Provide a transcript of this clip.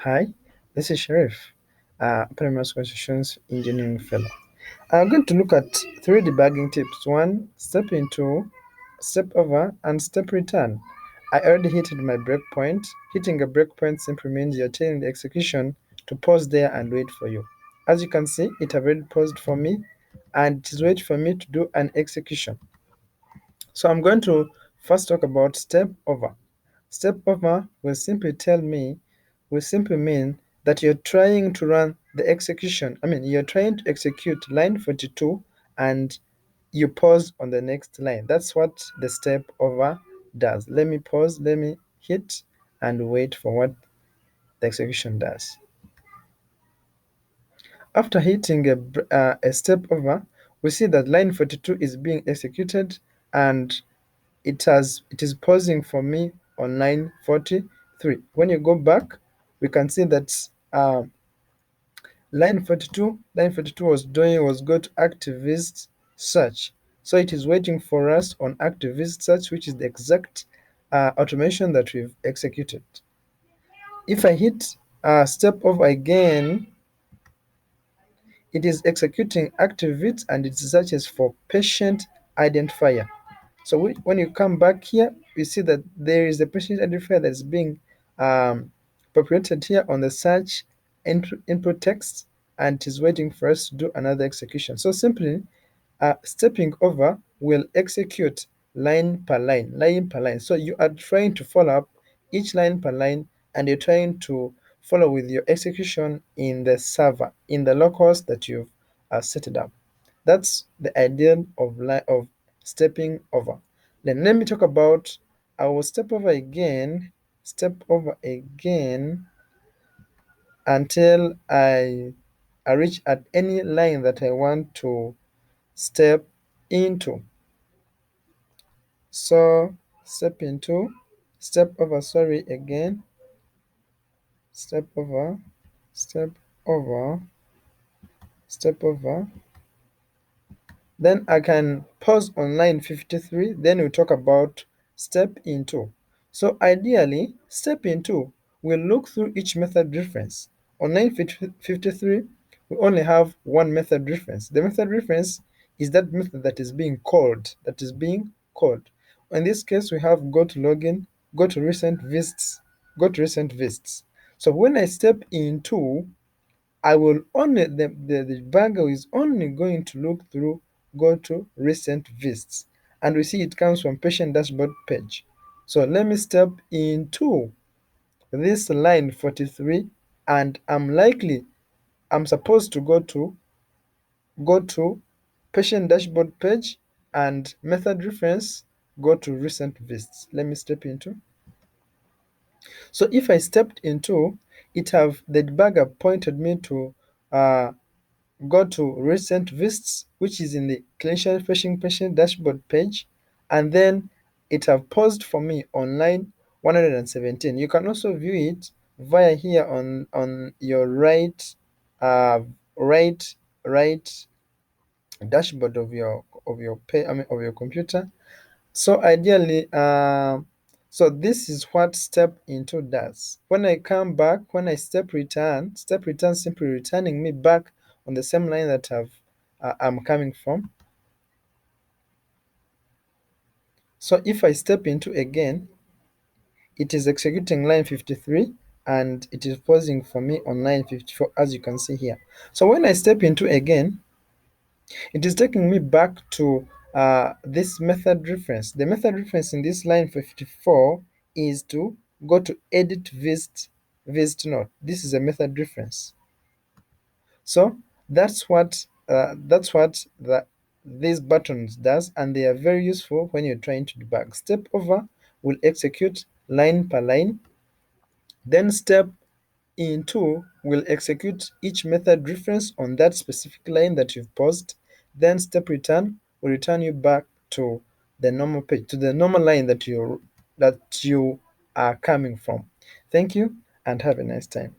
Hi, this is Sharif, Primary Solutions Engineering Fellow. I'm going to look at three debugging tips. One, step into, step over, and step return. I already hit my breakpoint. Hitting a breakpoint simply means you're telling the execution to pause there and wait for you. As you can see, it already paused for me, and it is waiting for me to do an execution. So I'm going to first talk about step over. Step over will simply mean that you're trying to run the execution. You're trying to execute line 42 and you pause on the next line. That's what the step over does. Let me pause, let me hit and wait for what the execution does. After hitting a step over, we see that line 42 is being executed and it is pausing for me on line 43. When you go back, we can see that line 42 was go to activist search. So it is waiting for us on activist search, which is the exact automation that we've executed. If I hit step over again, it is executing activist and it searches for patient identifier. So when you come back here, you see that there is a patient identifier that's being populated here on the search input text, and it is waiting for us to do another execution. So simply, stepping over will execute line per line, line per line. So you are trying to follow up each line per line, and you're trying to follow with your execution in the server, in the localhost that you've set it up. That's the idea of stepping over. Then let me talk about, I will step over again until I reach at any line that I want to step into. So step into, step over, sorry, again, step over, step over, step over. Then I can pause on line 53, then we'll talk about step into. So ideally, step into will look through each method reference. On line 53, we only have one method reference. The method reference is that method that is being called, In this case, we have go to login, go to recent visits, go to recent visits. So when I step into, I will only the debugger is only going to look through go to recent visits, and we see it comes from patient dashboard page. So let me step into this line 43, and I'm supposed to go to patient dashboard page and method reference go to recent visits. Let me step into. So if I stepped into, the debugger pointed me to go to recent visits, which is in the clinician facing patient dashboard page, and then it have paused for me on line 117. You can also view it via here on your uh, right right dashboard of your computer. So ideally, so this is what step into does. When I come back, when I step return simply returning me back on the same line that I'm coming from. So if I step into again, it is executing line 53 and it is pausing for me on line 54, as you can see here. So when I step into again, it is taking me back to this method reference. The method reference in this line 54 is to go to edit visit node. This is a method reference. So that's what these buttons does, and they are very useful when you're trying to debug. Step over will execute line per line, then step into will execute each method reference on that specific line that you've paused, then step return will return you back to the normal page, to the normal line that you are coming from. Thank you and have a nice time.